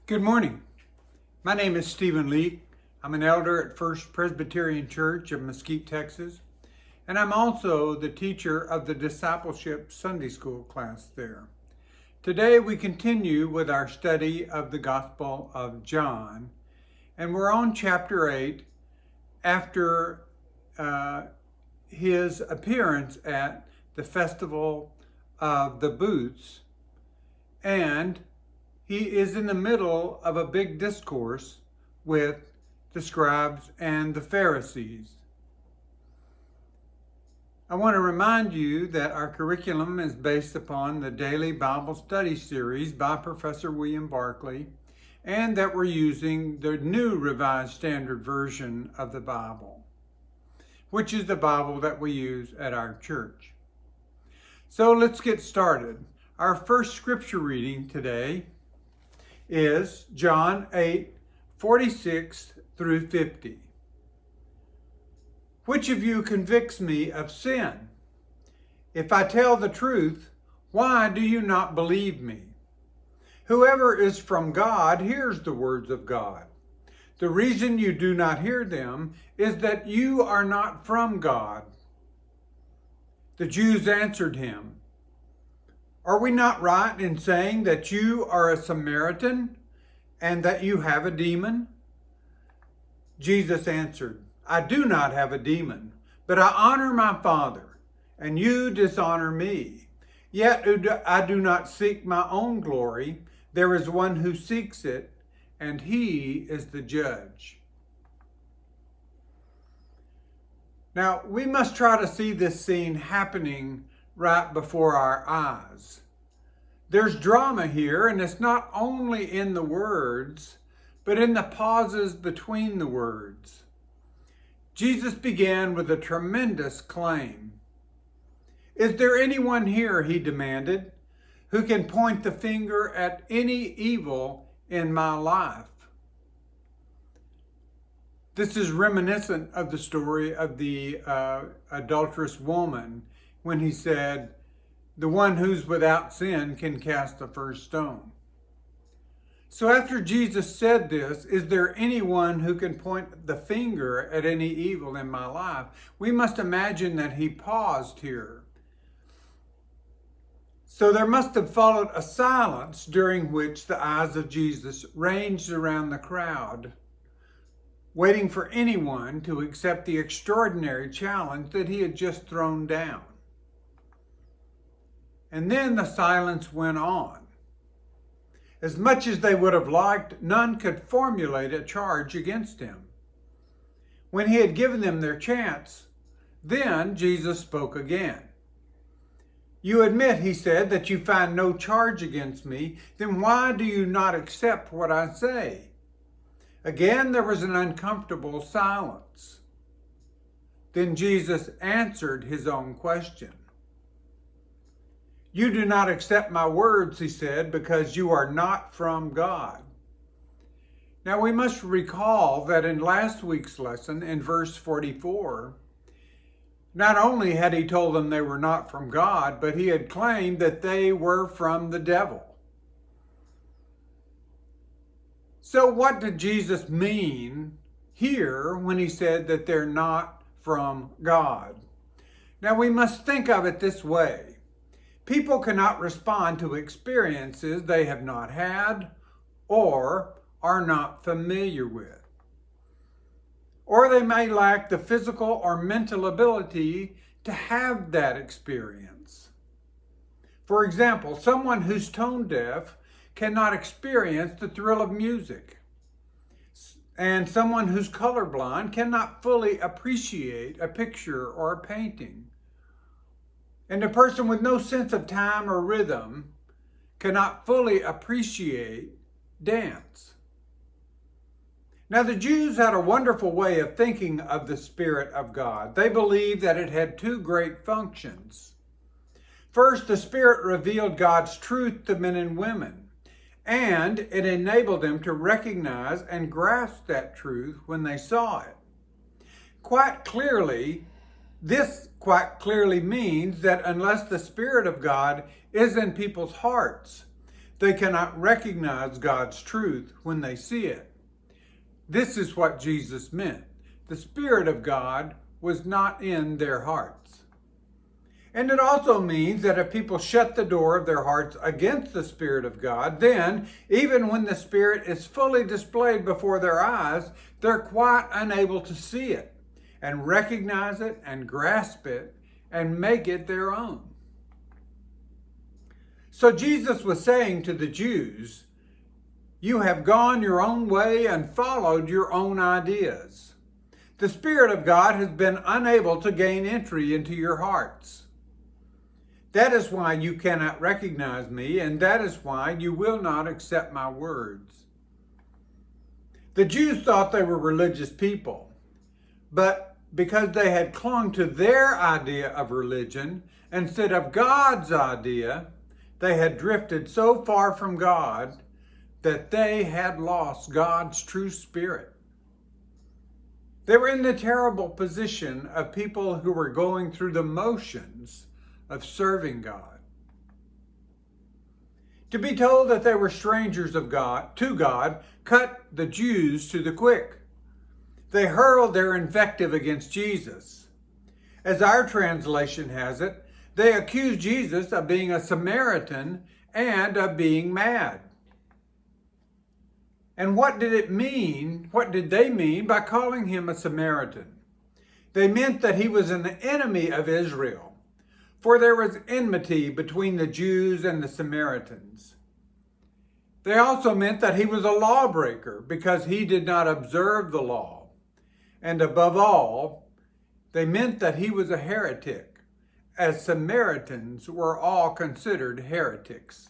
Good morning. My name is Stephen Leake. I'm an elder at First Presbyterian Church of Mesquite, Texas, and I'm also the teacher of the Discipleship Sunday School class there. Today we continue with our study of the Gospel of John, and we're on chapter 8 after his appearance at the Festival of the Booths, and he is in the middle of a big discourse with the scribes and the Pharisees. I want to remind you that our curriculum is based upon the daily Bible study series by Professor William Barclay, and that we're using the New Revised Standard Version of the Bible, which is the Bible that we use at our church. So let's get started. Our first scripture reading today is John 8:46 through 50. Which of you convicts me of sin? If I tell the truth, why do you not believe me? Whoever is from God hears the words of God. The reason you do not hear them is that you are not from God. The Jews answered him, "Are we not right in saying that you are a Samaritan and that you have a demon?" Jesus answered, "I do not have a demon, but I honor my Father, and you dishonor me. Yet I do not seek my own glory. There is one who seeks it, and he is the judge." Now, we must try to see this scene happening right before our eyes. There's drama here, and it's not only in the words, but in the pauses between the words. Jesus began with a tremendous claim. "Is there anyone here," he demanded, "who can point the finger at any evil in my life?" This is reminiscent of the story of the adulterous woman when he said, "The one who's without sin can cast the first stone." So after Jesus said this, "Is there anyone who can point the finger at any evil in my life?" we must imagine that he paused here. So there must have followed a silence during which the eyes of Jesus ranged around the crowd, waiting for anyone to accept the extraordinary challenge that he had just thrown down. And then the silence went on. As much as they would have liked, none could formulate a charge against him. When he had given them their chance, then Jesus spoke again. "You admit," he said, "that you find no charge against me. Then why do you not accept what I say?" Again, there was an uncomfortable silence. Then Jesus answered his own question. "You do not accept my words," he said, "because you are not from God." Now we must recall that in last week's lesson, in verse 44, not only had he told them they were not from God, but he had claimed that they were from the devil. So what did Jesus mean here when he said that they're not from God? Now we must think of it this way. People cannot respond to experiences they have not had or are not familiar with. Or they may lack the physical or mental ability to have that experience. For example, someone who's tone deaf cannot experience the thrill of music. And someone who's colorblind cannot fully appreciate a picture or a painting. And a person with no sense of time or rhythm cannot fully appreciate dance. Now, the Jews had a wonderful way of thinking of the Spirit of God. They believed that it had two great functions. First, the Spirit revealed God's truth to men and women, and it enabled them to recognize and grasp that truth when they saw it. This quite clearly means that unless the Spirit of God is in people's hearts, They cannot recognize God's truth when they see it. This is what Jesus meant. The Spirit of God was not in their hearts. And it also means that if people shut the door of their hearts against the Spirit of God, then, even when the Spirit is fully displayed before their eyes, they're quite unable to see it and recognize it and grasp it and make it their own. So Jesus was saying to the Jews, you have gone your own way and followed your own ideas. The Spirit of God has been unable to gain entry into your hearts. That is why you cannot recognize me, and that is why you will not accept my words. The Jews thought they were religious people, but because they had clung to their idea of religion instead of God's idea, they had drifted so far from God that they had lost God's true spirit. They were in the terrible position of people who were going through the motions of serving God. To be told that they were strangers of God to God cut the Jews to the quick. They hurled their invective against Jesus. As our translation has it, they accused Jesus of being a Samaritan and of being mad. And what did it mean? What did they mean by calling him a Samaritan? They meant that he was an enemy of Israel, for there was enmity between the Jews and the Samaritans. They also meant that he was a lawbreaker because he did not observe the law. And above all, they meant that he was a heretic, as Samaritans were all considered heretics.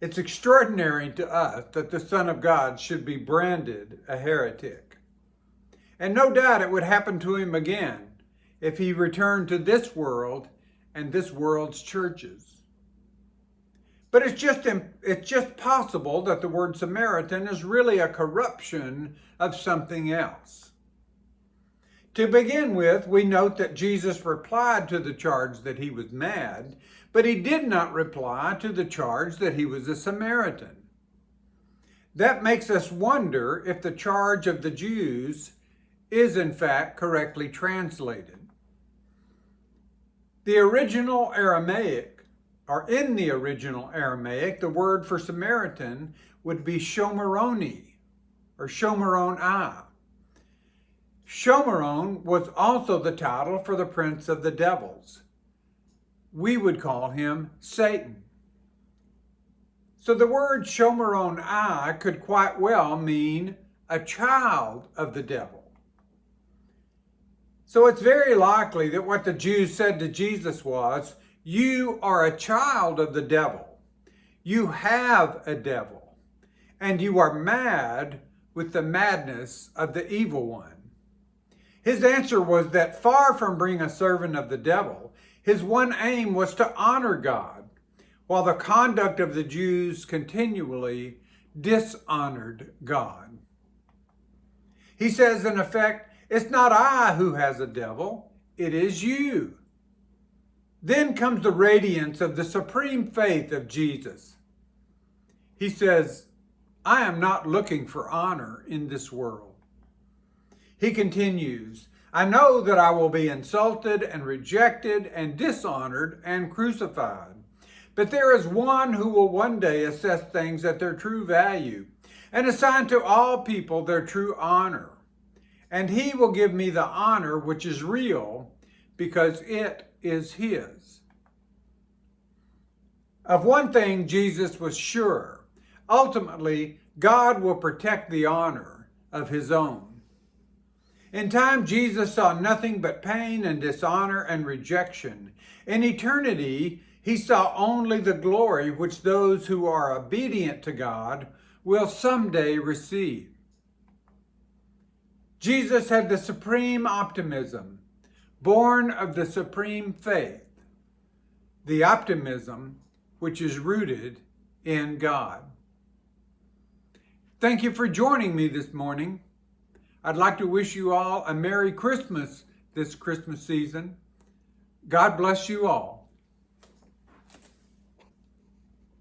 It's extraordinary to us that the Son of God should be branded a heretic. And no doubt it would happen to him again if he returned to this world and this world's churches. But it's just possible that the word Samaritan is really a corruption of something else. To begin with, we note that Jesus replied to the charge that he was mad, but he did not reply to the charge that he was a Samaritan. That makes us wonder if the charge of the Jews is in fact correctly translated. In the original Aramaic, the word for Samaritan would be Shomeroni or Shomeroni. Shomeron was also the title for the prince of the devils. We would call him Satan. So the word Shomeroni could quite well mean a child of the devil. So it's very likely that what the Jews said to Jesus was, you are a child of the devil. You have a devil, and you are mad with the madness of the evil one. His answer was that far from being a servant of the devil, his one aim was to honor God, while the conduct of the Jews continually dishonored God. He says, in effect, it's not I who has a devil, it is you. Then comes the radiance of the supreme faith of Jesus. He says, I am not looking for honor in this world. He continues, I know that I will be insulted and rejected and dishonored and crucified. But there is one who will one day assess things at their true value and assign to all people their true honor. And he will give me the honor which is real because it is his. Of one thing Jesus was sure. Ultimately, God will protect the honor of his own. In time, Jesus saw nothing but pain and dishonor and rejection. In eternity, he saw only the glory which those who are obedient to God will someday receive. Jesus had the supreme optimism, born of the supreme faith, the optimism which is rooted in God. Thank you for joining me this morning. I'd like to wish you all a Merry Christmas this Christmas season. God bless you all.